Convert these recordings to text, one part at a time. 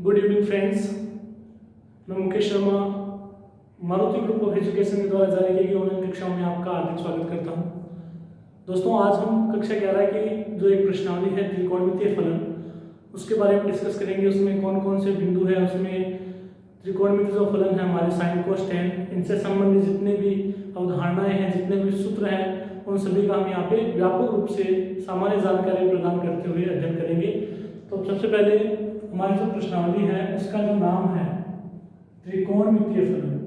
Good evening friends, मैं Mukesh Sharma Maruti group of education के द्वारा जारी की गई ऑनलाइन कक्षाओं में आपका हार्दिक स्वागत करता हूं। दोस्तों, आज हम कक्षा 11 की जो एक प्रश्नावली है त्रिकोणमितीय फलन, उसके बारे में डिस्कस करेंगे। उसमें कौन कौन से बिंदु है, उसमें त्रिकोणमितीय जो फलन है हमारे साइन कोस टेन, इनसे संबंधित जितने भी अवधारणाएं हैं, जितने भी सूत्र हैं, उन सभी का हम यहाँ पे व्यापक रूप से सामान्य जानकारी प्रदान करते हुए अध्ययन करेंगे। तो सबसे पहले हमारी जो प्रश्नावली है उसका जो नाम है त्रिकोणमितीय फलन।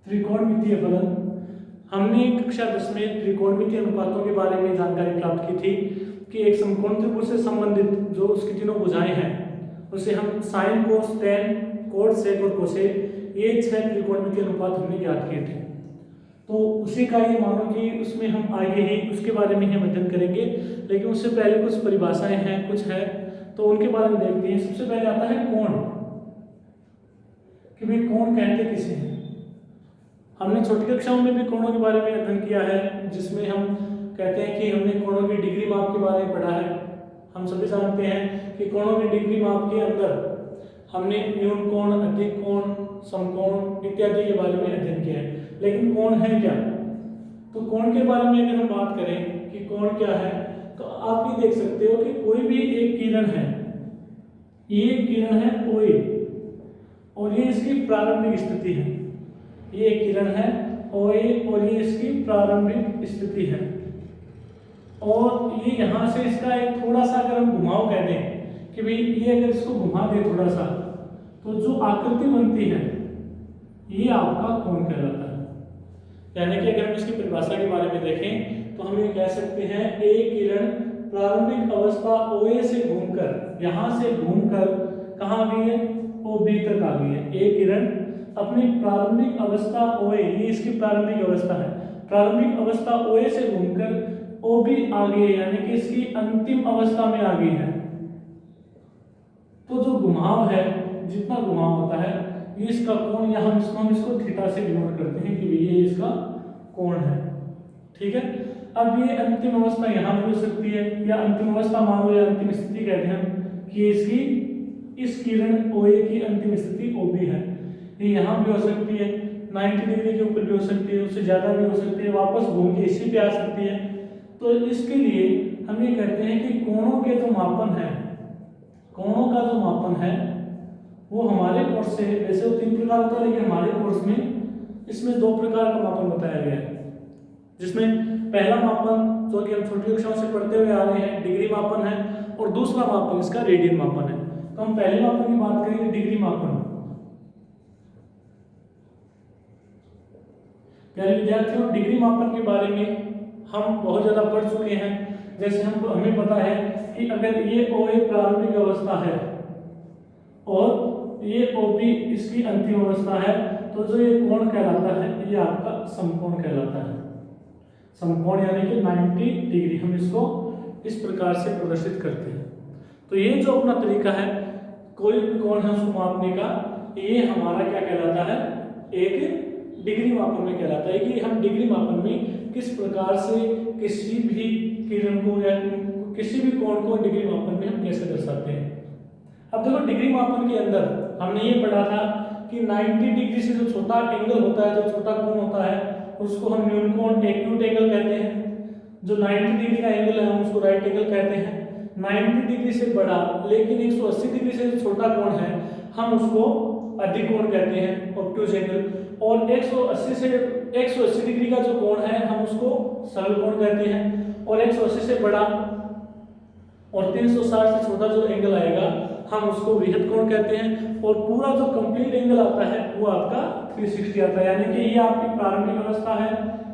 त्रिकोणमितीय फलन, हमने कक्षा 10 में त्रिकोणमितीय अनुपातों के बारे में जानकारी प्राप्त की थी कि एक समकोण त्रिभुज से संबंधित जो उसकी तीनों भुजाएं हैं उसे हम sine cos tan cot sec और कोसेक, ये 6 त्रिकोणमितीय अनुपात हमने ज्ञात किए थे। तो उसी का ये मानो कि उसमें हम आगे ही उसके बारे में हम अध्ययन करेंगे, लेकिन उससे पहले कुछ परिभाषाएं हैं, कुछ है, तो उनके बारे में देखते हैं। सबसे पहले आता है कोण, कि भाई कोण कहते किसे हैं। हमने छोटी कक्षाओं में भी कोणों के बारे में अध्ययन किया है, जिसमें हम कहते हैं कि हमने कोणों की डिग्री माप के बारे में पढ़ा है। हम सभी जानते हैं कि कोणों की डिग्री माप के अंदर हमने न्यून कोण, अधिक कोण, समकोण इत्यादि के बारे में अध्ययन किया है। लेकिन कोण है क्या? तो कोण के बारे में अगर हम बात करें कि कोण क्या है, तो आप ये देख सकते हो कि कोई भी एक किरण है, ये किरण है OA और ये इसकी प्रारंभिक स्थिति है। ये किरण है OA और ये इसकी प्रारंभिक स्थिति है। और ये यहाँ से इसका एक थोड़ा सा अगर हम घुमाव कह दें कि भाई ये अगर इसको घुमा दे थोड़ा सा, तो जो आकृति बनती है ये आपका कोण कहलाता है। यानी कि अगर हम इसकी परिभाषा के बारे में देखें तो हम ये कह सकते हैं एक किरण प्रारंभिक अवस्था OA से घूमकर, यहाँ से घूमकर कहाँ आ गई है? OB तक आ गई है। एक किरण अपनी प्रारंभिक अवस्था OA, ये इसकी प्रारंभिक अवस्था है, प्रारंभिक अवस्था OA से घूमकर OB आ गई है, यानी कि इसकी अंतिम अवस्था में आ गई है। तो जो घुमाव है, जितना घुमाव होता है, ये इसका कोण, या हम इसको थीटा से डिनोट करते हैं कि ये इसका कोण है। ठीक है। अब ये अंतिम अवस्था यहाँ भी हो सकती है, या अंतिम अवस्था मान लो, या अंतिम स्थिति कहते हैं हम कि इसकी इस किरण OA की अंतिम स्थिति OB है। ये यहाँ भी हो सकती है, 90 डिग्री के ऊपर भी हो सकती है, उससे ज़्यादा भी हो सकती है, वापस घूम के इसी पे आ सकती है। तो इसके लिए हम ये कहते हैं कि कोणों के जो मापन है, कोणों का जो मापन है वो हमारे कोर्स से, वैसे वो 3 प्रकार होता है, लेकिन हमारे कोर्स में इसमें 2 प्रकार का मापन बताया गया है। जिसमें पहला मापन जो कि हम छोटी कक्षाओं से पढ़ते हुए आ रहे हैं, डिग्री मापन है, और दूसरा मापन इसका रेडियन मापन है। तो हम पहले मापन की बात करेंगे, डिग्री मापन। प्यारे विद्यार्थियों, डिग्री मापन के बारे में हम बहुत ज्यादा पढ़ चुके हैं। जैसे हमें पता है कि अगर ये OA प्रारंभिक अवस्था है और ये OB इसकी अंतिम अवस्था है, तो जो ये कोण कहलाता है ये आपका समकोण कहलाता है। समकोण यानी कि 90 डिग्री, हम इसको इस प्रकार से प्रदर्शित करते हैं। तो ये जो अपना तरीका है, कोई भी कोण है उसको मापने का, ये हमारा क्या कहलाता है? एक डिग्री मापन में कहलाता है कि हम डिग्री मापन में किस प्रकार से किसी भी किरण को या किसी भी कोण को डिग्री मापन में हम कैसे दर्शाते हैं। अब देखो, डिग्री मापन के अंदर हमने ये पढ़ा था कि 90 डिग्री से जो छोटा एंगल होता है, जो छोटा कोण होता है, उसको हम न्यून कोण, एक्यूट एंगल कहते हैं। जो 90 डिग्री का एंगल है हम उसको राइट एंगल कहते हैं। 90 डिग्री से बड़ा लेकिन 180 डिग्री से जो छोटा कोण है हम उसको अधिक कोण कहते हैं, ऑब्ट्यूज एंगल। और 180 डिग्री का जो कोण है हम उसको सरल कोण कहते हैं। और 180 से बड़ा और 360 से छोटा जो एंगल आएगा हम उसको वृहद कोण कहते हैं। और पूरा जो कंप्लीट एंगल आता है वो आपका 360 आता है, यानी कि ये आपकी प्रारंभिक अवस्था है,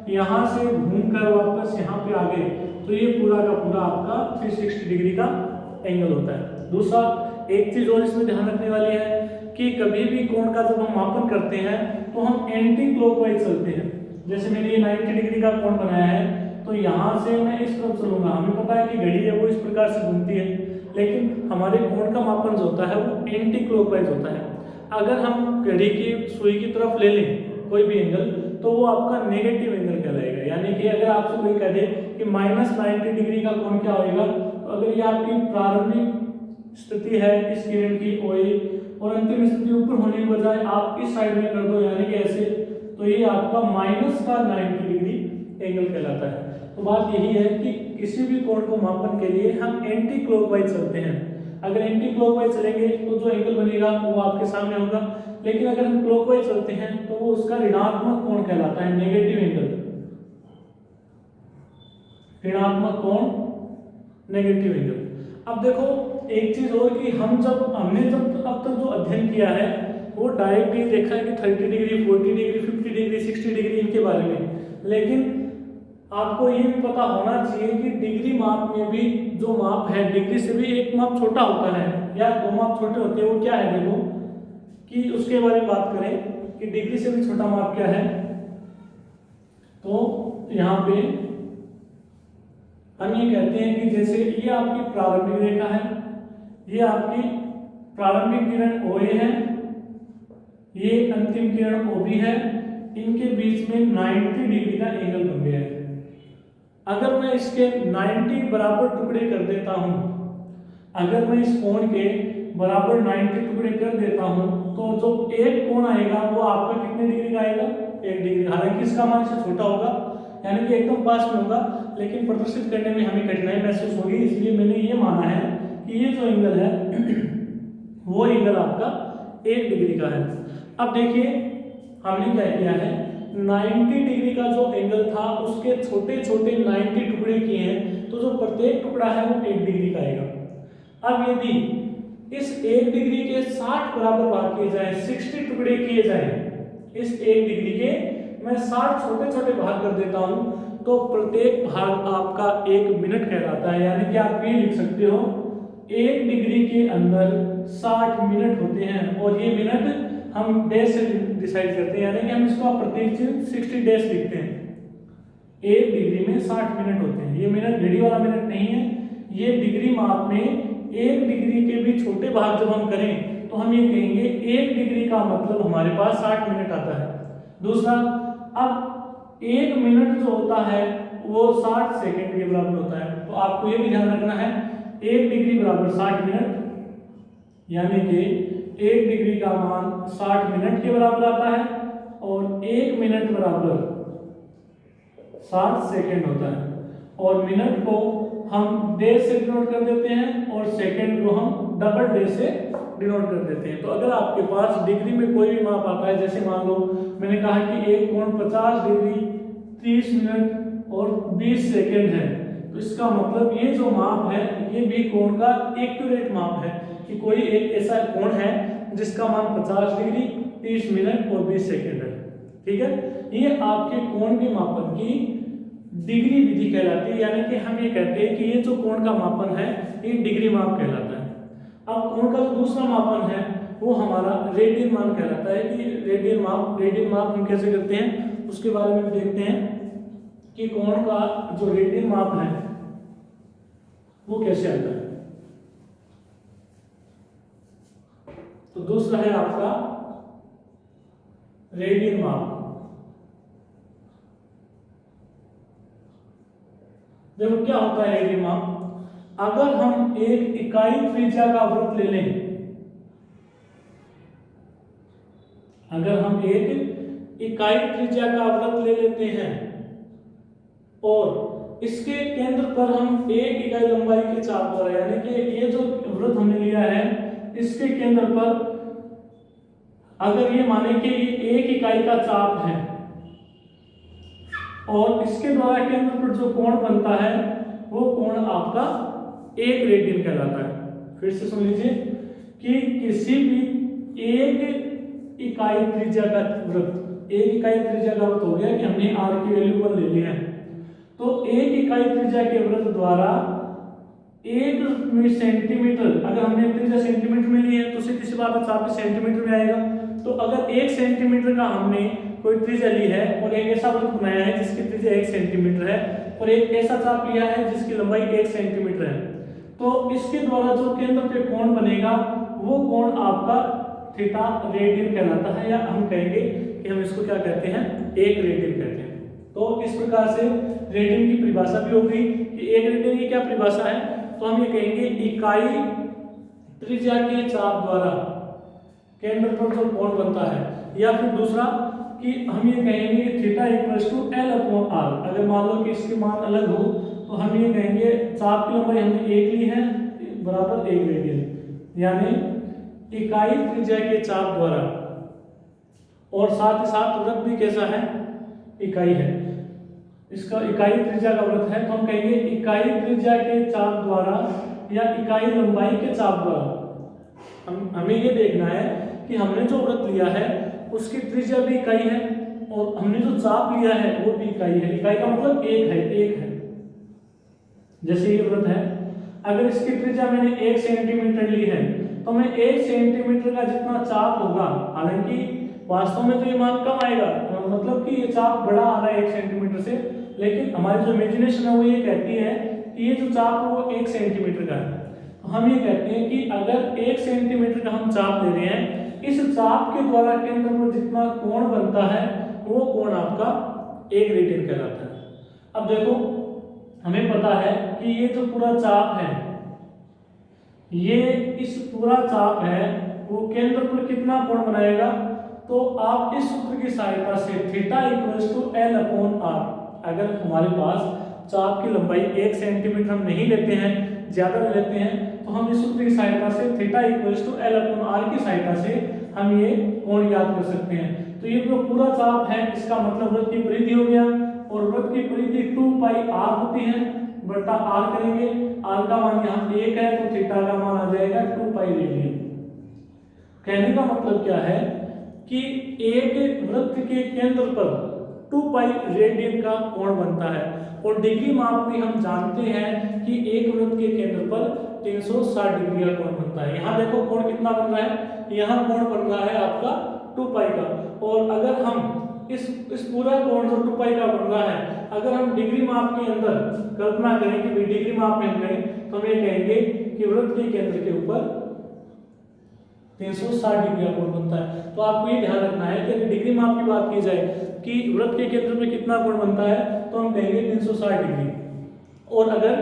यहाँ से घूमकर वापस यहाँ पे आ गए, तो ये पूरा का पूरा आपका 360 डिग्री का एंगल होता है। दूसरा एक चीज और इसमें ध्यान रखने वाली है कि कभी भी कोण का जब हम मापन करते हैं तो हम एंटी क्लॉकवाइज चलते हैं। जैसे मैंने ये 90 डिग्री का कोण बनाया है, तो यहाँ से मैं इस तरफ चलूंगा। हमें पता है कि घड़ी है वो इस प्रकार से घूमती है, लेकिन हमारे कोण का मापन जो होता है वो एंटी क्लॉकवाइज होता है। अगर हम घड़ी की सुई की तरफ ले लें कोई भी एंगल, तो वो आपका नेगेटिव एंगल कहलाएगा। यानी कि अगर आपसे कोई कह दे कि -90 डिग्री का कोण क्या होगा, तो अगर ये आपकी प्रारंभिक स्थिति है इस किरण की OA और अंतिम स्थिति ऊपर होने के बजाय आप इस साइड में कर दो यानी कि ऐसे, तो ये आपका -90 डिग्री एंगल कहलाता है। तो बात यही है कि किसी भी कोण को मापन के लिए हम एंटी क्लॉकवाइज चलते हैं। अगर एंटी क्लॉकवाइज चलेंगे तो जो एंगल बनेगा वो आपके सामने होगा, लेकिन अगर हम क्लॉकवाइज चलते हैं तो वो उसका ऋणात्मक कोण कहलाता है, नेगेटिव एंगल, ऋणात्मक कोण, नेगेटिव एंगल। अब देखो एक चीज और कि हमने जब अब तक जो अध्ययन किया है वो डायरेक्ट ये देखा है कि 30 डिग्री, 40 डिग्री, 50 डिग्री, 60 डिग्री इनके बारे में, लेकिन आपको ये भी पता होना चाहिए कि डिग्री माप में भी जो माप है डिग्री से भी एक माप छोटा होता है या दो माप छोटे होते हैं। वो क्या है, देखो कि उसके बारे में बात करें कि डिग्री से भी छोटा माप क्या है, तो यहाँ पे हम ये कहते हैं कि जैसे ये आपकी प्रारंभिक रेखा है, ये आपकी प्रारंभिक किरण OA है, ये अंतिम किरण OB है, इनके बीच में 90 डिग्री का एंगल बन गया है। अगर मैं इसके 90 बराबर टुकड़े कर देता हूं, अगर मैं इस कोण के बराबर 90 टुकड़े कर देता हूं, तो जो एक कोण आएगा वो आपका कितने डिग्री का आएगा, 1 डिग्री। हालांकि इसका मान इससे छोटा होगा, यानी कि एकदम पास में होगा, लेकिन प्रदर्शित करने में हमें कठिनाई महसूस होगी, इसलिए मैंने ये माना है कि ये जो एंगल है वो एंगल आपका 1 डिग्री का है। अब देखिए हमने क्या किया है, 90 डिग्री का जो एंगल था उसके छोटे छोटे 90 टुकड़े किए हैं, तो जो प्रत्येक टुकड़ा है वो 1 डिग्री का आएगा। अब यदि इस 1 डिग्री के 60 बराबर भाग किए जाए, 60 टुकड़े किए जाए, इस 1 डिग्री के मैं 60 छोटे छोटे भाग कर देता हूं, तो प्रत्येक भाग आपका 1 मिनट कहलाता है। यानी कि आप ये लिख सकते हो 1 डिग्री के अंदर 60 मिनट होते हैं, और ये मिनट हम डेज से डिसाइड करते हैं, यानी कि हम इसको प्रत्येक चीज 60 डेज लिखते हैं। 1 डिग्री में 60 मिनट होते हैं, ये मिनट घड़ी वाला मिनट नहीं है, ये डिग्री माप में 1 डिग्री के भी छोटे भाग जब हम करें तो हम ये कहेंगे 1 डिग्री का मतलब हमारे पास 60 मिनट आता है। दूसरा, अब 1 मिनट जो होता है वो 60 सेकंड के बराबर होता है, तो आपको ये भी ध्यान रखना है 1 डिग्री बराबर 60 मिनट, यानी कि 1 डिग्री का मान 60 मिनट के बराबर आता है, और 1 मिनट बराबर 60 सेकंड होता है। और मिनट को हम डेज से डिनोट कर देते हैं और सेकंड को हम डबल डेज से डिनोट कर देते हैं। तो अगर आपके पास डिग्री में कोई भी माप आता है, जैसे मान लो मैंने कहा कि एक कोण 50 डिग्री 30 मिनट और 20 सेकंड है, तो इसका मतलब ये जो माप है ये भी कोण का एक्यूरेट माप है कि कोई एक ऐसा कोण है जिसका मान 50 डिग्री 30 मिनट और 20 सेकंड है। ठीक है, ये आपके कोण के मापन की डिग्री विधि कहलाती है, यानी कि हम ये कहते हैं कि ये जो कोण का मापन है ये डिग्री माप कहलाता है। अब कोण का जो दूसरा मापन है वो हमारा रेडियन मान कहलाता है कि रेडियन माप हम कैसे करते हैं उसके बारे में देखते हैं कि कोण का जो रेडियन माप है वो कैसे आता है। तो दूसरा है आपका रेडियन माप। देखो क्या होता है रेडियन माप, अगर हम एक इकाई त्रिज्या का वृत्त ले लें, अगर हम एक इकाई त्रिज्या का वृत्त ले लेते हैं और इसके केंद्र पर हम एक इकाई लंबाई के चाप द्वारा, यानी कि ये जो वृत्त हमने लिया है इसके केंद्र पर अगर ये माने कि ये 1 इकाई का चाप है और इसके द्वारा केंद्र पर जो कोण बनता है वो कोण आपका 1 रेडियन कहलाता है। फिर से सुन लीजिए कि किसी भी एक इकाई त्रिज्या का वृत्त, 1 इकाई त्रिज्या का वृत्त हो गया कि हमने r की वैल्यू 1 ले ली है, तो 1 इकाई त्रिज्या के वृत्त द्वारा 1 सेंटीमीटर, अगर हमने त्रिज्या सेंटीमीटर में ली है तो सीधी सी बात है चाप सेंटीमीटर में आएगा। तो अगर 1 सेंटीमीटर का हमने कोई त्रिज्या ली है और एक ऐसा वृत्त बनाया है जिसकी त्रिज्या 1 सेंटीमीटर है और एक ऐसा चाप लिया है जिसकी लंबाई 1 सेंटीमीटर है, तो इसके द्वारा जो केंद्र पे कोण बनेगा वो कोण आपका थीटा रेडियन कहलाता है, या हम कहेंगे कि हम इसको क्या कहते हैं 1 रेडियन कहते हैं। तो इस प्रकार से रेडियन की परिभाषा भी हो गई कि एक रेडियन की क्या परिभाषा है, तो हम ये कहेंगे इकाई त्रिज्या के चाप द्वारा केंद्र पर जो कोण बनता है, या फिर दूसरा कि हम ये कहेंगे theta equals to L upon R. अगर मान लो कि इसके मान अलग हो तो हम ये कहेंगे चाप की लंबाई हमने एक ली है बराबर एक रेडियन, यानी इकाई त्रिज्या के चाप द्वारा, और साथ ही साथ वृत्त भी कैसा है, इकाई है, इसका इकाई त्रिज्या का वृत्त है, तो हम कहेंगे इकाई त्रिज्या के चाप द्वारा या इकाई लंबाई के चाप द्वारा। हमें ये देखना है कि हमने जो वृत्त लिया है उसकी त्रिज्या भी इकाई है और हमने जो चाप लिया है वो भी इकाई है। इकाई का मतलब एक है। जैसे ये वृत्त है, अगर इसकी त्रिज्या मैंने 1 सेंटीमीटर ली है तो मैं 1 सेंटीमीटर का जितना चाप होगा, हालांकि वास्तव में तो ये मान कम आएगा, मतलब कि ये चाप बड़ा आ रहा है 1 सेंटीमीटर से, लेकिन हमारी जो इमेजिनेशन है वो ये कहती है कि ये जो चाप है वो 1 सेंटीमीटर का है। तो हम ये कहते हैं कि अगर 1 सेंटीमीटर का हम चाप ले रहे हैं, इस चाप के द्वारा केंद्र पर जितना कोण बनता है वो कोण आपका 1 रेडियन कहलाता है। अब देखो हमें पता है कि ये जो पूरा चाप है, ये इस पूरा चाप है वो केंद्र पर कितना कोण बनाएगा, तो आप इस सूत्र की सहायता से theta equals to L upon R, अगर हमारे पास चाप की लंबाई 1 सेंटीमीटर हम नहीं लेते हैं, ज्यादा लेते हैं, तो हम इस सूत्र की सहायता से theta equals to L upon R की सहायता से हम ये कोण याद कर सकते हैं। तो ये जो पूरा चाप है इसका मतलब वृत्त की परिधि हो गया, और वृत्त की परिधि 2 पाई आर होती है, बटा आर करेंगे, आर का मान यहाँ 1 है तो थीटा का मान आ जाएगा 2 पाई रेडियन। कहने का मतलब क्या है कि एक वृत्त के केंद्र पर 2 पाई रेडियन का कोण बनता है, और डिग्री माप में हम जानते हैं कि एक वृत्त के केंद्र पर 360 डिग्री का कोण बनता है। यहाँ देखो कोण कितना बन रहा है, यहाँ कोण बन रहा है आपका 2 पाई का, और अगर हम इस पूरा कोण जो 2 पाई का बन रहा है, अगर हम डिग्री माप के अंदर कल्पना करें कि भाई डिग्री माप में करें, तो हम ये कहेंगे कि वृत्त के केंद्र के ऊपर 360 डिग्री का कोण बनता है। तो आपको ये ध्यान रखना है कि अगर डिग्री माप की बात की जाए कि वृत्त के केंद्र में कितना कोण बनता है, तो हम कहेंगे 360 डिग्री, और अगर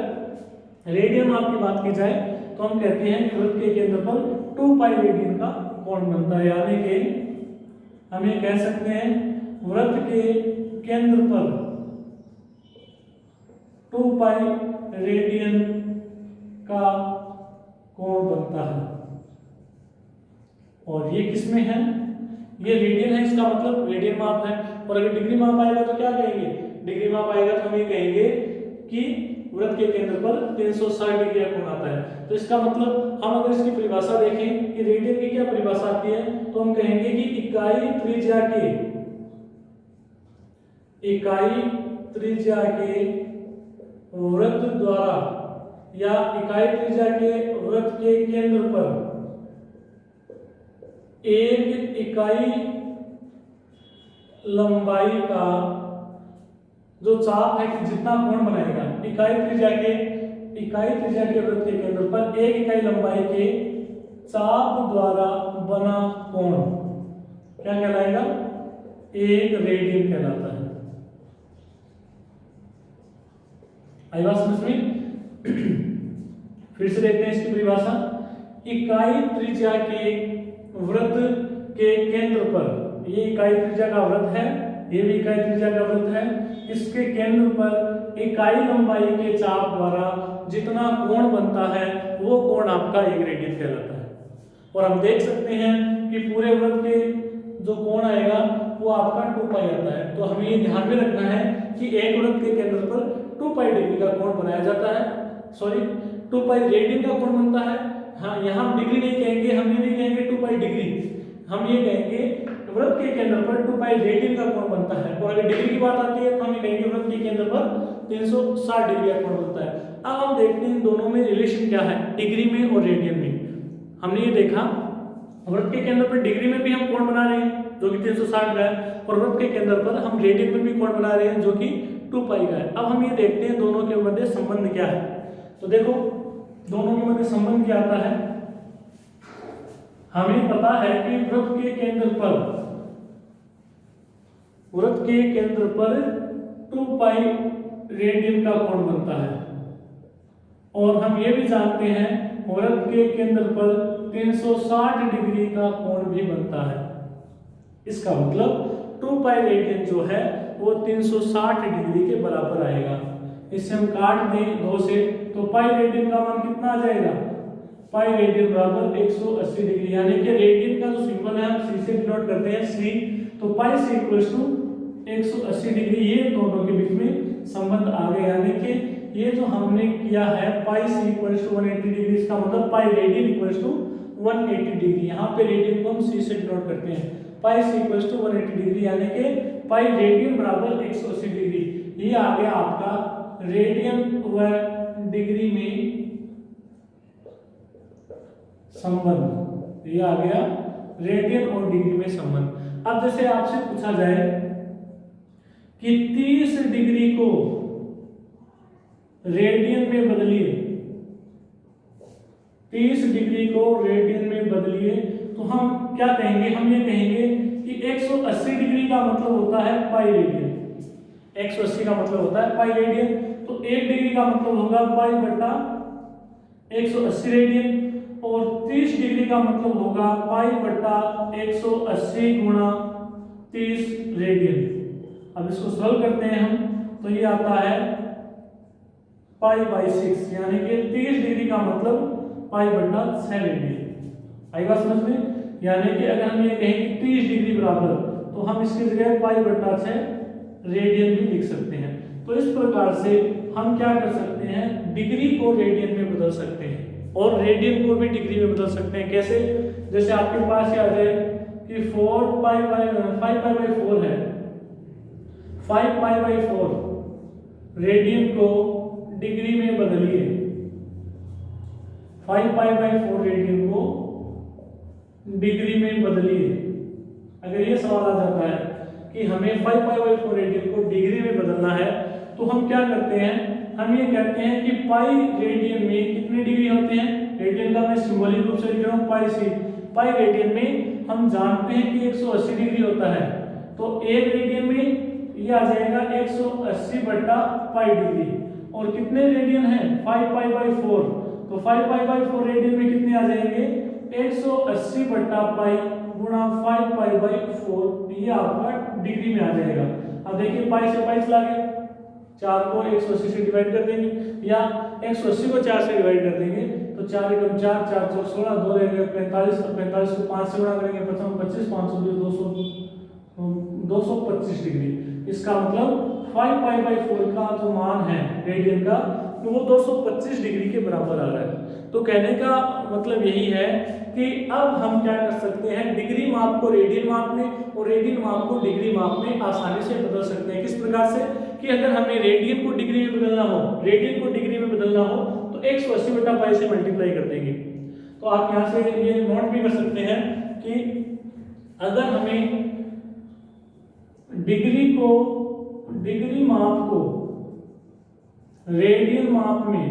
रेडियन माप की बात की जाए तो हम कहते हैं कि वृत्त के केंद्र पर 2 पाई रेडियन का कोण बनता है, यानी कि हम ये कह सकते हैं वृत्त के केंद्र पर 2 पाई रेडियन का कोण बनता है। और ये किसमें है, ये रेडियन है, इसका मतलब रेडियन माप है। और अगर डिग्री माप आएगा तो क्या कहेंगे, डिग्री माप आएगा तो हम ये कहेंगे कि वृत्त के केंद्र पर 360 डिग्री का कोण आता है। तो इसका मतलब हम अगर इसकी परिभाषा देखें कि रेडियन की क्या परिभाषा आती है, तो हम कहेंगे कि इकाई त्रिज्या के वृत्त द्वारा या इकाई त्रिज्या के वृत्त के केंद्र पर एक इकाई लंबाई का जो चाप है कि जितना कोण बनाएगा, इकाई त्रिज्या के वृत्त के केंद्र पर एक इकाई लंबाई के चाप द्वारा बना कोण क्या कहलाएगा, 1 रेडियन कहलाता है। आई बात समझ में? फिर से देखते हैं इसकी परिभाषा। इकाई त्रिज्या के वृत्त के केंद्र पर, ये इकाई त्रिज्या का वृत्त है, ये भी इकाई त्रिज्या का वृत्त है, इसके केंद्र पर इकाई लंबाई के चाप द्वारा जितना कोण बनता है वो कोण आपका 1 रेडियन कहलाता है। और हम देख सकते हैं कि पूरे वृत्त के जो कोण आएगा वो आपका 2 पाई आता है। तो हमें ये ध्यान में रखना है कि एक वृत्त के केंद्र पर 2 पाई डिग्री का कोण बनाया जाता है, 2 पाई रेडियन का कोण बनता है। हाँ, यहाँ हम डिग्री नहीं कहेंगे, हम ये नहीं कहेंगे 2 पाई डिग्री, हम ये कहेंगे वृत्त के केंद्र पर 2 पाई रेडियन का कोण बनता है। और अगर डिग्री की बात आती है तो हम ये कहेंगे वृत्त के केंद्र पर 360 डिग्री का कोण बनता है। अब हम देखते हैं दोनों में रिलेशन क्या है, डिग्री में और रेडियन में। हमने ये देखा वृत्त के केंद्र पर डिग्री में भी हम कोण बना रहे हैं जो कि 360 का है, और वृत्त के केंद्र पर हम रेडियन में भी कोण बना रहे हैं जो कि 2 पाई का है। अब हम ये देखते हैं दोनों के मध्य संबंध क्या है। तो देखो दोनों के मध्य संबंध क्या आता है, हमें पता है कि वृत्त के केंद्र पर 2 पाई रेडियन का कोण बनता है। और हम ये भी जानते हैं वृत्त के केंद्र पर 360 डिग्री का कोण भी बनता है। इसका मतलब 2 पाई रेडियन जो है वो 360 डिग्री के बराबर आएगा। इसे हम काट दें 2 से तो पाई रेडियन का मान कितना आ जाएगा, पाई रेडियन बराबर 180 डिग्री, यानी कि रेडियन का जो सिंबल है हम सी से डिनोट करते हैं सी, तो पाई सी इक्वल्स टू 180 डिग्री। ये दोनों के बीच में संबंध आ गया, यानी कि ये जो हमने किया है pi c equals to 180 degree, इसका मतलब pi radian equals to 180 degree. यहाँ पे रेडियन को हम सी से डिनोट करते हैं, पाई सी इक्वल्स टू 180 डिग्री, यानी कि पाई रेडियन बराबर 180 डिग्री। ये आ गया आपका रेडियन व डिग्री में संबंध, ये आ गया रेडियन और डिग्री में संबंध। अब जैसे आपसे पूछा जाए कि 30 डिग्री को रेडियन में बदलिए, 30 डिग्री को रेडियन में बदलिए, तो हम क्या कहेंगे, हम ये कहेंगे कि 180 डिग्री का मतलब होता है पाई रेडियन, 180 का मतलब होता है पाई रेडियन, तो 1 डिग्री का मतलब होगा पाई बटा 180 रेडियन, और 30 डिग्री का मतलब होगा पाई बटा 180 गुणा 30 रेडियन। अब इसको सॉल्व करते हैं हम, तो ये आता है पाई बाई 6, यानी कि 30 डिग्री का मतलब पाई बटा 6 रेडियन। आई बात समझ में? यानी कि अगर हम ये कहें कि 30 डिग्री बराबर, तो हम इसकी जगह पाई बटा 6 रेडियन भी लिख सकते हैं। तो इस प्रकार से हम क्या कर सकते हैं, डिग्री को रेडियन में बदल सकते हैं और रेडियन को भी डिग्री में बदल सकते हैं। कैसे? जैसे आपके पास आ जाए कि 5 पाई बाई 4 है, 5 पाई बाई 4 रेडियन को डिग्री में बदलिए, 5 पाई बाई 4 रेडियन को डिग्री में बदलिए। अगर ये सवाल आ जाता है कि हमें 5 पाई बाई 4 रेडियन को डिग्री में बदलना है, तो हम क्या करते हैं, हम ये कहते हैं कि पाई रेडियन में कितने डिग्री होते हैं, रेडियन का मैं सिंबॉलिक रूप से लिख रहा हूँ पाई सी, पाई रेडियन में हम जानते हैं कि 180 डिग्री होता है, तो 1 रेडियन में ये आ जाएगा 180 बटा पाई डिग्री, और कितने रेडियन है 5 पाई बाई 4, तो 5 पाई बाई 4 रेडियन में कितने आ जाएंगे 180 बटा पाई गुणा 5 पाई बाई 4, ये आपका डिग्री में आ जाएगा। अब देखिए पाई से पाई चला गया, 4 को 180 से डिवाइड कर देंगे, या 180 को 4 से डिवाइड कर देंगे, तो 4 एकम 4, 4 चौक 16, 2 रहेंगे 45, और 45 को 5 से गुणा करेंगे 25, 520, 225 डिग्री। इसका मतलब 5 पाई बाई 4 का जो मान है रेडियन का, तो वो 225 डिग्री के बराबर आ रहा है। तो कहने का मतलब यही है कि अब हम क्या कर सकते हैं, डिग्री माप को रेडियन माप में और रेडियन माप को डिग्री माप में आसानी से बदल सकते हैं। किस प्रकार से कि अगर हमें रेडियन को डिग्री में बदलना हो, रेडियन को डिग्री में बदलना हो, तो 180 बटा पाई से मल्टीप्लाई कर देंगे। तो आप यहाँ से ये नोट भी कर सकते हैं कि अगर हमें डिग्री माप को रेडियन माप में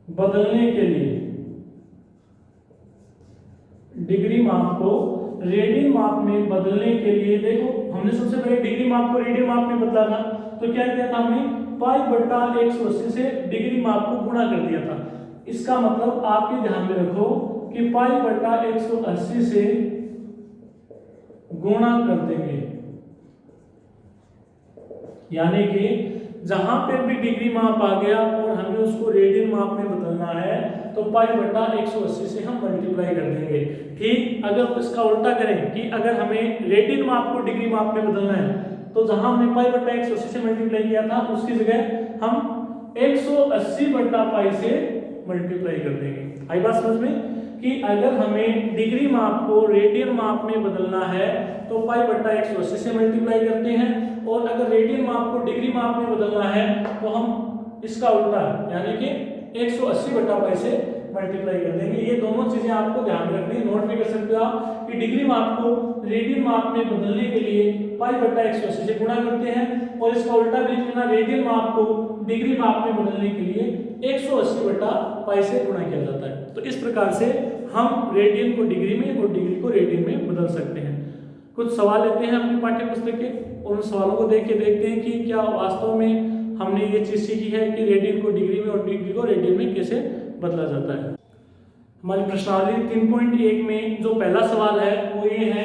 बदलने के लिए, डिग्री माप को रेडियन माप में बदलने के लिए, देखो हमने सबसे पहले डिग्री माप को रेडियन माप में बदला था, तो क्या किया था हमने पाई बटा 180 से डिग्री माप को गुणा कर दिया था। इसका मतलब आप ये ध्यान में रखो कि पाई बटा 180 से गुणा कर देंगे, यानी कि जहां पे भी डिग्री माप आ गया और हमें उसको रेडियन माप में बदलना है, तो पाई बटा 180 से हम मल्टीप्लाई कर देंगे। ठीक, अगर इसका उल्टा करें कि अगर हमें रेडियन माप को डिग्री माप में बदलना है, तो जहां हमने पाई बटा 180 से मल्टीप्लाई किया था, उसकी जगह हम 180 बटा पाई से मल्टीप्लाई कर देंगे। आई बात समझ में कि अगर हमें डिग्री माप को रेडियन माप में बदलना है, तो पाई बटा 180 से मल्टीप्लाई करते हैं, और अगर रेडियन माप को डिग्री माप में बदलना है, तो हम इसका उल्टा यानी कि 180 बटा पाई से मल्टीप्लाई कर देंगे। ये दोनों चीजें आपको ध्यान में रखनी है, नोट भी कर सकते हो आप कि डिग्री माप को रेडियन माप में बदलने के लिए पाई बटा 180 से गुणा करते हैं, और इसका उल्टा भी लिख लेना, रेडियन माप को डिग्री माप में बदलने के लिए 180 बटा पाई से गुणा किया जाता है। तो इस प्रकार से हम रेडियन को डिग्री में और डिग्री को रेडियन में बदल सकते हैं। कुछ सवाल लेते हैं अपनी पाठ्य पुस्तक के और उन सवालों को देख के देखते हैं कि क्या वास्तव में हमने ये चीज़ सीखी है कि रेडियन को डिग्री में और डिग्री को रेडियन में कैसे बदला जाता है। हमारी प्रश्नावली 3.1 में जो पहला सवाल है वो ये है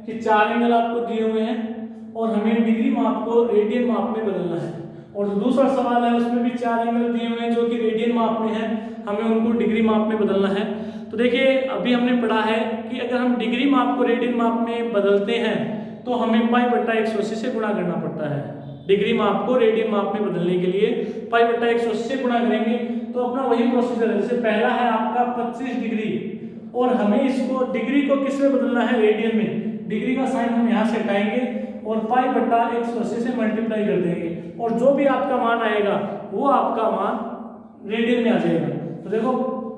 कि 4 एंगल आपको दिए हुए हैं और हमें डिग्री माप को रेडियन माप में बदलना है। और जो दूसरा सवाल है उसमें भी 4 एंगल दिए हुए हैं जो कि रेडियन माप में है, हमें उनको डिग्री माप में बदलना है। तो देखिए अभी हमने पढ़ा है कि अगर हम डिग्री माप को रेडियन माप में बदलते हैं तो हमें पाई बट्टा 180 से गुणा करना पड़ता है। डिग्री माप को रेडियन माप में बदलने के लिए पाई बट्टा 180 से गुणा करेंगे तो अपना वही प्रोसीजर है। जैसे पहला है आपका 25 डिग्री और हमें इसको डिग्री को किस में बदलना है, रेडियन में। डिग्री का साइन हम यहाँ से हटाएंगे और पाई बट्टा 180 से मल्टीप्लाई कर देंगे और जो भी आपका मान आएगा वो आपका मान रेडियन में आ जाएगा। तो देखो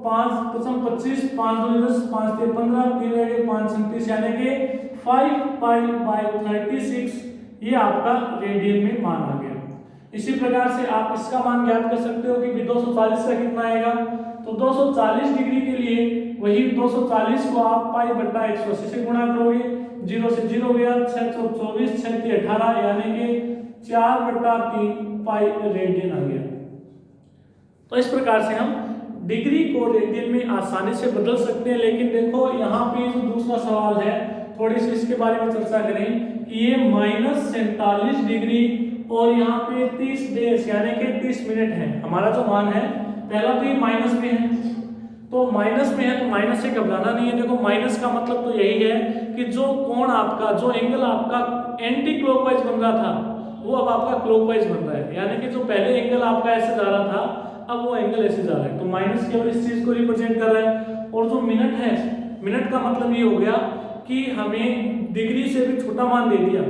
5 25 5 2 10 5 3 15 3 रह 5 37 यानी कि 5 पाई बाय 36 ये आपका रेडियन में मान आ गया। इसी प्रकार से आप इसका मान ज्ञात कर सकते हो कि 240 का कितना आएगा। तो 240 डिग्री के लिए वही 240 को आप पाई बट्टा 180 से गुणा करोगे, 0 से 0 गया, 6 चौक 24 6 3 18 यानी कि 4/3 पाई रेडियन आ गया। तो इस प्रकार से हम डिग्री को रेडियन में आसानी से बदल सकते हैं। लेकिन देखो यहाँ पे जो दूसरा सवाल है थोड़ी सी इसके बारे में चर्चा करें कि ये -47 डिग्री और यहाँ पे 30 डेज यानी कि 30 मिनट है। हमारा जो मान है पहला तो ये माइनस में है, तो माइनस में है तो माइनस से घबराना नहीं है। देखो माइनस का मतलब तो यही है कि जो कोण आपका, जो एंगल आपका एंटी क्लॉकवाइज बन रहा था वो अब आपका क्लॉकवाइज बन रहा है, यानी कि जो पहले एंगल आपका ऐसे जा रहा था अब वो एंगल ऐसे जा रहा है। तो माइनस केवल इस चीज को रिप्रेजेंट कर रहा है। और जो मिनट है, मिनट का मतलब ये हो गया कि हमें डिग्री से भी छोटा मान दे दिया।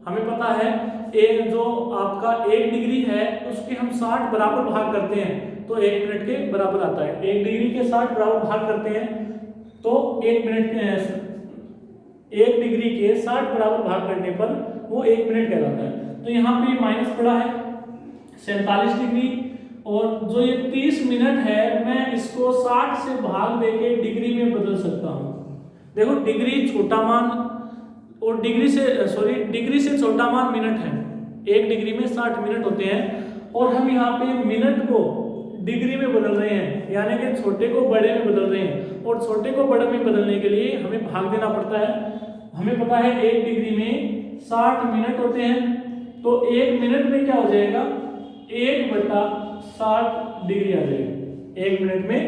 हमें पता है एक जो आपका 1 डिग्री है उसके हम 60 बराबर भाग करते हैं तो 1 मिनट के बराबर आता है। 1 डिग्री के 60 बराबर भाग करते हैं तो 1 मिनट के 1 डिग्री के 60 बराबर भाग करने पर वो 1 मिनट कहलाता है। तो यहाँ पे माइनस पड़ा है 47 डिग्री और जो ये 30 मिनट है मैं इसको 60 से भाग देके डिग्री में बदल सकता हूँ। देखो डिग्री छोटा मान और डिग्री से छोटा मान मिनट है। 1 डिग्री में 60 मिनट होते हैं और हम यहाँ पे मिनट को डिग्री में बदल रहे हैं, यानी कि छोटे को बड़े में बदल रहे हैं। और छोटे को बड़े में बदलने के लिए हमें भाग देना पड़ता है। हमें पता है 1 डिग्री में 60 मिनट होते हैं तो 1 मिनट में क्या हो जाएगा, 1/60 डिग्री आ जाएगा। 1 मिनट में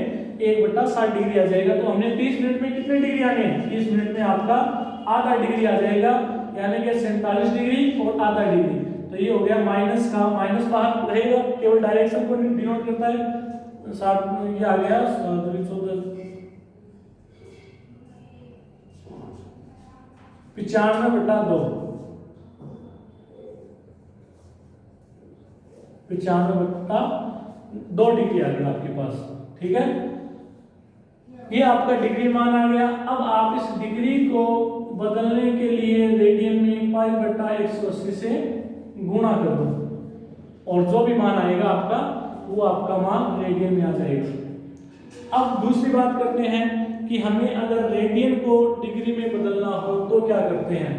1/60 डिग्री आ जाएगा। तो हमने 30 मिनट में कितने डिग्री आने हैं, 30 मिनट में आपका आधा डिग्री आ जाएगा, यानी कि 47 डिग्री और आधा डिग्री। तो ये हो गया माइनस का, माइनस बाहर रहेगा, केवल डायरेक्शन को डिनोट करता है। साथ में ये आ गया 95/2, 95/2 डिग्री आ गया आपके पास। ठीक है, ये आपका डिग्री मान आ गया। अब आप इस डिग्री को बदलने के लिए रेडियन में पाई बट्टा 180 से गुणा कर दो और जो भी मान आएगा आपका वो आपका मान रेडियन में आ जाएगा। अब दूसरी बात करते हैं कि हमें अगर रेडियन को डिग्री में बदलना हो तो क्या करते हैं।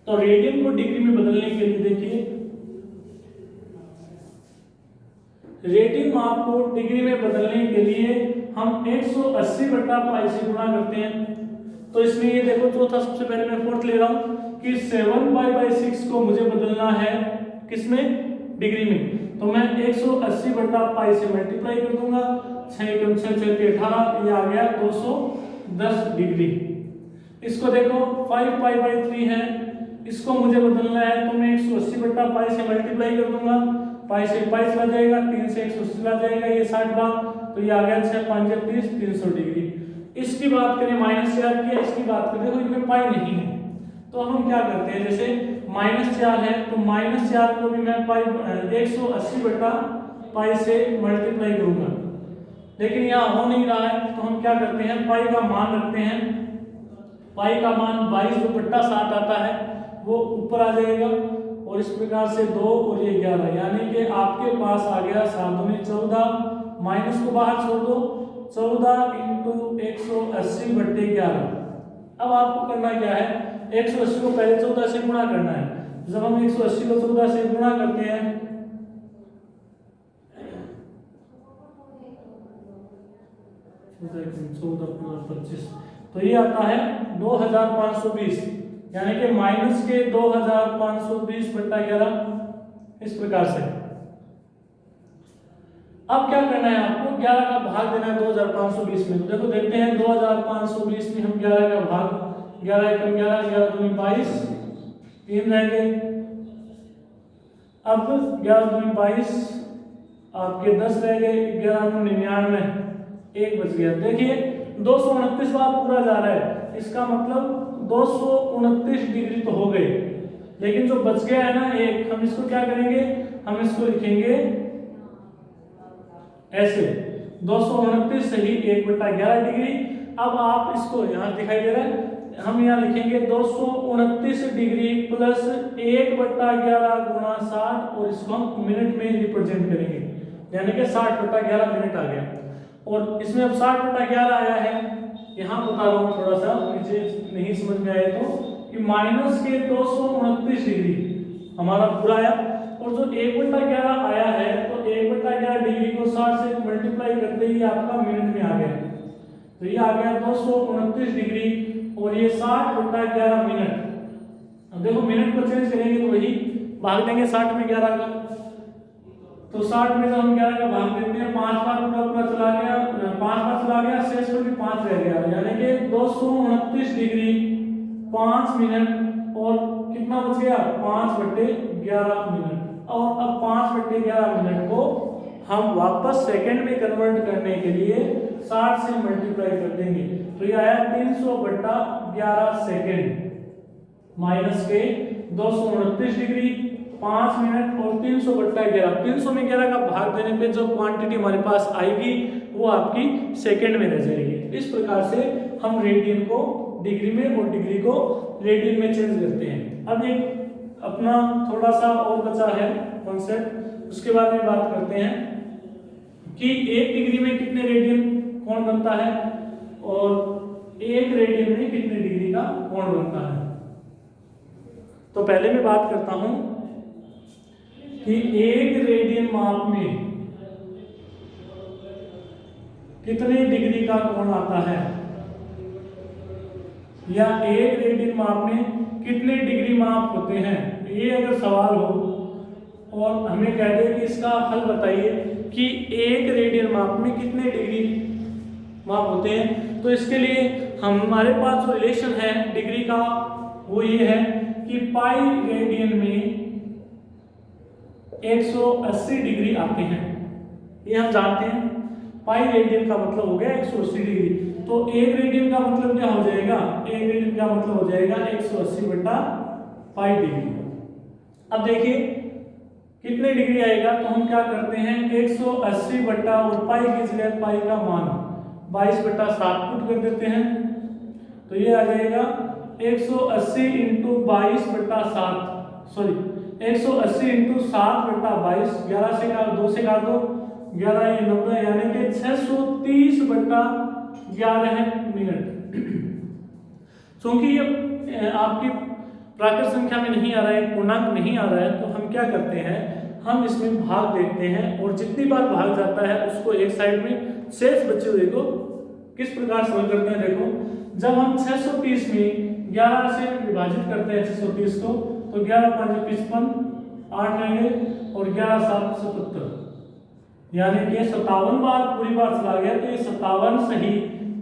तो रेडियन को डिग्री में बदलने के लिए देखिए, रेडियन माप को डिग्री में बदलने के लिए हम 180/π से गुणा करते हैं। तो इसमें ये देखो चौथा, सबसे पहले मैं फोर्थ ले रहा हूं कि 7π/6 को मुझे बदलना है किसमें, डिग्री में। तो मैं 180/π से मल्टीप्लाई कर दूंगा, 6 × 6 = 18, ये आ गया 210 डिग्री। इसको देखो 5π/3 है, इसको मुझे बदलना है तो मैं 180/π से मल्टीप्लाई कर दूंगा, पाई से पाई चला जाएगा, 3 से 180 चला जाएगा, ये 60 बार, तो ये आ गया 6 × 5 = 30, 300 डिग्री। इसकी बात करें -4 की, इसकी बात करें, देखो इनमें पाई नहीं है तो हम क्या करते हैं, जैसे -4 है तो -4 को भी मैं पाई 180/π से मल्टीप्लाई करूंगा, लेकिन यहाँ हो नहीं रहा है तो हम क्या करते हैं, पाई का मान रखते हैं। पाई का मान 22/7 आता है वो ऊपर आ जाएगा और इस प्रकार से 2 और ये 11, यानी कि आपके पास आ गया 7 × 14, माइनस को बाहर छोड़ दो, 14 × 180/11। अब आपको करना क्या है, 180 को पहले 14 से गुणा करना है। जब हम 180 को 14 से गुणा करते हैं 14 तो ये आता है 2520, यानी कि माइनस के 2520/11 इस प्रकार से। अब क्या करना है आपको, 11 का भाग देना है 2520 में। तो देखो देखते हैं 2520 में हम 11 का भाग, 11 एकम 11, 11 दूनी 22, 3 रह गए। अब 11 दूनी 22 आपके 10 रह गए, 11 दूनी 99, 1 बच गया। देखिए 229 बार पूरा जा रहा है, इसका मतलब 229 डिग्री तो हो गए, लेकिन जो बच गया है ना एक, हम इसको क्या करेंगे, हम इसको लिखेंगे ऐसे 229 सही 1/11 डिग्री। अब आप इसको यहाँ दिखाई दे रहा है, हम यहाँ लिखेंगे 229 डिग्री प्लस 1/11 गुणा 60, और इसको हम मिनट में रिप्रेजेंट करेंगे, यानी कि 60/11 मिनट आ गया। और इसमें अब 60/11 आया है, यहाँ बता रहा हूँ थोड़ा सा, मुझे नहीं समझ में आया तो, कि माइनस के 229 डिग्री हमारा पूरा आया, और जो 1/11 आया है तो 1/11 डिग्री को 60 से मल्टीप्लाई करते ही आपका मिनट में आ गया। तो ये आ गया 229 डिग्री और ये 60/11 मिनट। अब देखो मिनट को चेंज करेंगे तो वही भाग देंगे 60 में 11 का, तो 60 में जब हम 11 का भाग देते हैं 5 बार पूरा चला गया, 5 बार चला गया, शेष पर भी 5 रह गया, यानी कि 229 डिग्री 5 मिनट और कितना बच गया 5/11 मिनट। और अब 5/11 मिनट को हम वापस सेकंड में कन्वर्ट करने के लिए 60 से मल्टीप्लाई कर देंगे, तो ये आया 300/11 सेकंड माइनस के 229 डिग्री 5 मिनट और 300/11। 300 में 11 का भाग देने पे जो क्वांटिटी हमारे पास आएगी वो आपकी सेकंड में रह जाएगी। इस प्रकार से हम रेडियन को डिग्री में और डिग्री को रेडियन में चेंज करते हैं। अब एक अपना थोड़ा सा और बचा है कॉन्सेप्ट, उसके बारे में बात करते हैं कि 1 डिग्री में कितने रेडियन कोण बनता है और 1 रेडियन में कितने डिग्री का कोण बनता है। तो पहले मैं बात करता हूं कि 1 रेडियन माप में कितने डिग्री का कोण आता है, या 1 रेडियन माप में कितने डिग्री माप होते हैं। ये अगर सवाल हो और हमें कह दे कि इसका हल बताइए कि 1 रेडियन माप में कितने डिग्री माप होते हैं, तो इसके लिए हमारे पास जो रिलेशन है डिग्री का वो ये है कि पाई रेडियन में 180 डिग्री आते हैं, ये हम जानते हैं। पाई रेडियन का मतलब हो गया 180 डिग्री, तो 1 रेडियन का मतलब क्या हो जाएगा, 1 रेडियन का मतलब हो जाएगा 180/पाई डिग्री। अब देखिए कितने डिग्री आएगा, तो हम क्या करते हैं 180 और पाई की जगह पाई का मान 22/7 पुट कर देते हैं, तो ये आ जाएगा 180 × 22/7, सॉरी 180 × 7/22, 11 से काट 2 से काट दो, 11 ये 90, यानी कि 630/11 मिनट। क्योंकि ये आपकी प्राकृत संख्या में नहीं आ रहा है, पूर्णांक नहीं आ रहा है, तो हम क्या करते हैं, हम इसमें भाग देते हैं और जितनी बार भाग जाता है उसको एक साइड में, शेष बचे हुए को किस प्रकार सॉल्व करते हैं। देखो जब हम 630 में 11 से विभाजित करते हैं 630 को, तो 11 × 5 = 55, 8 रहेंगे और 11 × 7 = 77, यानी कि 57 बार पूरी बार चला गया, तो ये 57 सही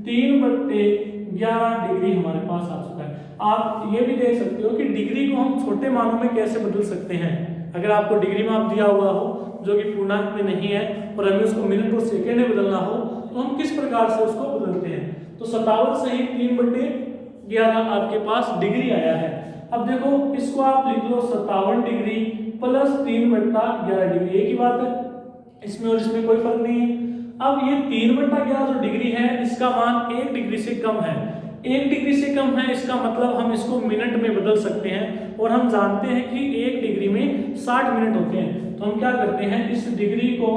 3/11 डिग्री हमारे पास आ चुका है। आप ये भी देख सकते हो कि डिग्री को हम छोटे मानों में कैसे बदल सकते हैं। अगर आपको डिग्री माप दिया हुआ हो जो कि पूर्णांक में नहीं है और हमें उसको मिनट और सेकेंड में बदलना हो, तो हम किस प्रकार से उसको बदलते हैं। तो 57 सही 3/11 आपके पास डिग्री आया है। अब देखो इसको आप लिख लो 57 डिग्री प्लस 3/11 डिग्री, एक ही बात है, इसमें और इसमें कोई फर्क नहीं है। अब ये 3/11 जो डिग्री है इसका मान 1 डिग्री से कम है, 1 डिग्री से कम है, इसका मतलब हम इसको मिनट में बदल सकते हैं, और हम जानते हैं कि 1 डिग्री में 60 मिनट होते हैं। तो हम क्या करते हैं, इस डिग्री को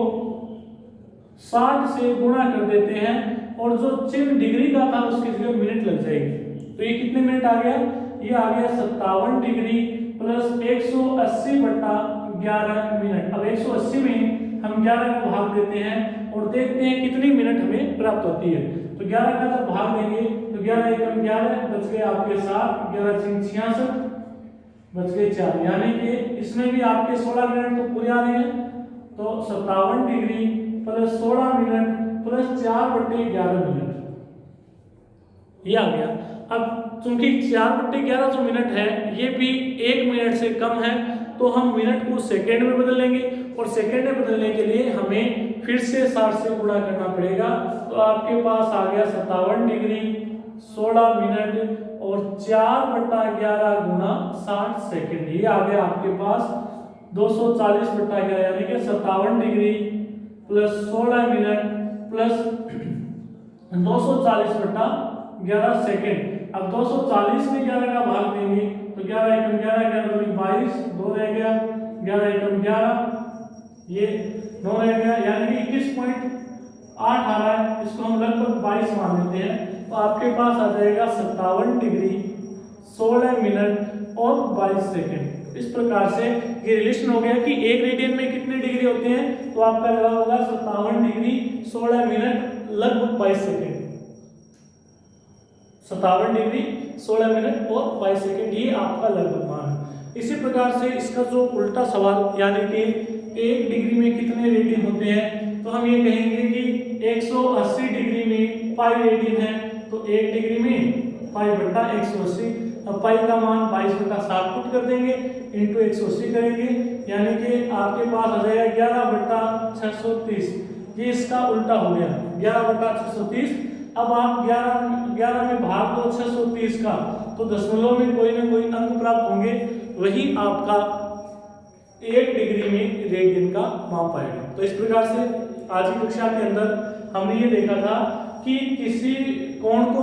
60 से गुणा कर देते हैं और जो चिन्ह डिग्री का था उसकी जगह मिनट लग जाएगी। तो ये कितने मिनट आ गया, ये आ गया 57 डिग्री प्लस 180/11 मिनट। अब 180 में हम 11 को भाग देते हैं और देखते हैं कितनी मिनट हमें प्राप्त होती है। तो 11 का जब भाग देंगे तो 11 एकम 11 बच गए आपके 7, 11 6 66 बच गए 4, यानी कि इसमें भी आपके 16 मिनट तो पूरे आ रहे हैं। तो 57 degree plus 16 minute plus 4/11 minute ये आ गया। अब चूंकि 4/11 जो मिनट है ये भी 1 मिनट से कम है, तो हम मिनट को सेकेंड में बदल लेंगे और सेकेंड में बदलने के लिए हमें फिर से 60 से गुणा करना पड़ेगा। तो आपके पास आ गया 57 डिग्री 16 मिनट और 4/11 गुणा 60 सेकेंड, ये आ गया आपके पास 240/11, यानी कि 57 degree plus 16 minute plus 240/11 second. अब 240 में 11 का भाग देंगे तो 11 एकम 11, 11 22, 2 रह गया, 11 एकम 11, ये 9 रह गया, यानी कि 21.8 आ रहा है। इसको हम लगभग 22 मान लेते हैं। तो आपके पास आ जाएगा 57 डिग्री 16 मिनट और 22 सेकेंड। इस प्रकार से ये रिलेशन हो गया कि एक रेडियन में कितने डिग्री होते हैं, तो आपका जवाब होगा 57 डिग्री 16 मिनट लगभग 22 सेकेंड। 57 डिग्री 16 मिनट और 22 सेकेंड, ये आपका लगभग मान है। इसी प्रकार से इसका जो उल्टा सवाल, यानी कि 1 डिग्री में कितने रेडियन होते हैं, तो हम ये कहेंगे कि 180 डिग्री में पाई रेडियन है, तो 1 डिग्री में पाई बटा 180। अब पाई का मान 22/7 पुट कर देंगे, इंटू 180 करेंगे, यानी कि आपके पास आ जाएगा 11/630। ये इसका उल्टा हो गया 11/630। अब आप 11 में भाग दो 630 का, तो दशमलव में कोई ना कोई अंक प्राप्त होंगे, वही आपका 1 डिग्री में रेडियन का माप आएगा। तो इस प्रकार से आज की कक्षा के अंदर हमने ये देखा था कि किसी कोण को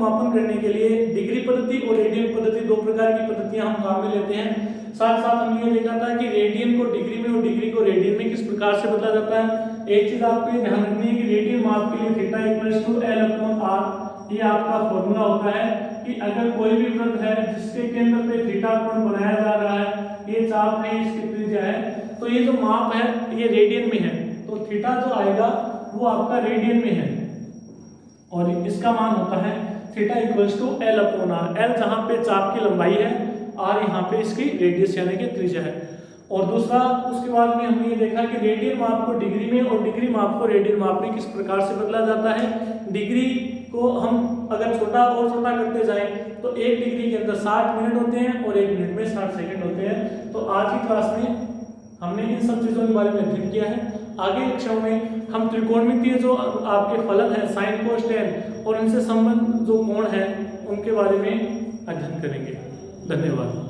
मापन करने के लिए डिग्री पद्धति और रेडियन पद्धति, 2 प्रकार की पद्धतियां हम काम में लेते हैं। साथ साथ हमने ये देखा था कि रेडियन को डिग्री में और डिग्री को रेडियन में किस प्रकार से बदला जाता है। एक चीज आपको ये ध्यान रखनी है कि रेडियन माप के लिए थीटा इक्वल्स टू L/R, ये आपका फॉर्मूला होता है कि अगर कोई भी वृत्त है जिसके केंद्र पे थीटा कोण बनाया जा रहा है, ये चाप है, इसकी त्रिज्या है, तो ये जो माप है ये रेडियन में है, तो थीटा जो आएगा वो आपका रेडियन में है और इसका मान होता है theta equals to L/R। L जहां पे चाप की लंबाई है, R यहाँ पे इसकी रेडियस यानी कि त्रिज्या है। और दूसरा उसके बाद में हमने ये देखा कि रेडियन माप को डिग्री में और डिग्री माप को रेडियन माप में किस प्रकार से बदला जाता है। डिग्री को हम अगर छोटा और छोटा करते जाएं तो 1 डिग्री के अंदर 60 मिनट होते हैं और 1 मिनट में 60 सेकंड होते हैं। तो आज की क्लास में हमने इन सब चीज़ों के बारे में अध्ययन किया है। आगे कक्षाओं में हम त्रिकोणमितीय जो आपके फलन है साइन कोस टेन और इनसे संबंध जो कोण है उनके बारे में अध्ययन करेंगे। धन्यवाद।